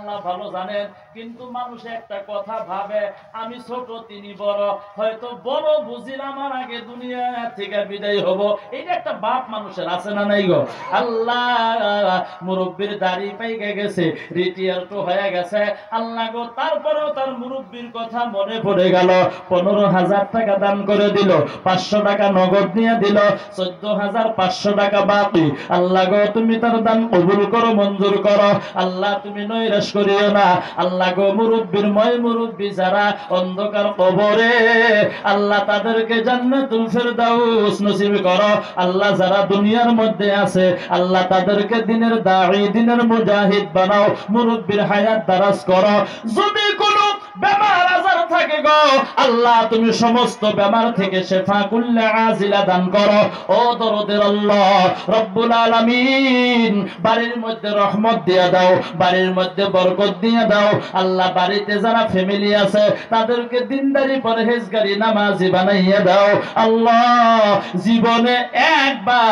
আল্লাহ ভালো জানেন। কিন্তু মানুষ একটা কথা ভাবে, আমি ছোট তিনি বড়, হয়তো বড় বুঝিল আমার আগে দুনিয়া থেকে বিদায় হব। এটা একটা বাপ মানুষের আছে না নাই গো? আল্লাহ মুরব্বীর দাড়ি পাইকে গেছে, রিটায়ার তো হয়ে গেছে, আল্লাহ গো তারপরেও তার মুরব্বীর কথা মনে পড়ে গেল। 15,000 টাকা দান করে দিল, 500 টাকা নগদ নিয়ে দিল, 14,500 টাকা বাকি। আল্লাহ গো তুমি তার দান কবুল করো, মঞ্জুর করো। আল্লাহ তুমি নৈরাশ করিও না। আল্লাহ গো মুরব্বীর মুরব্বী যারা অন্ধকার কবরে, আল্লাহ তাদেরকে জান্নাতুল ফেরদাউস নসিব করো। আল্লাহ যারা দুনিয়ার মধ্যে আছে, আল্লাহ তাদেরকে দিনের দাঈ, দিনের মুজাহিদ বানাও। মুরব্বীর হায়াত দারাজ করো। যদি কোনো বেমার আজার থাকে গো, আল্লাহ তুমি সমস্ত বেমার থেকে শেফা কুল্লে আজিলা দান করো। ও দরদের আল্লাহ রব্বুল আলামিন, বাড়ির মধ্যে রহমত দিয়ে দাও, বাড়ির মধ্যে বরকত দিয়ে দাও। আল্লাহ বাড়িতে যারা ফ্যামিলি আছে তাদেরকে দিনদারি পরহেজগারি নামাজি বানাইয়া দাও। আল্লাহ জীবনে একবার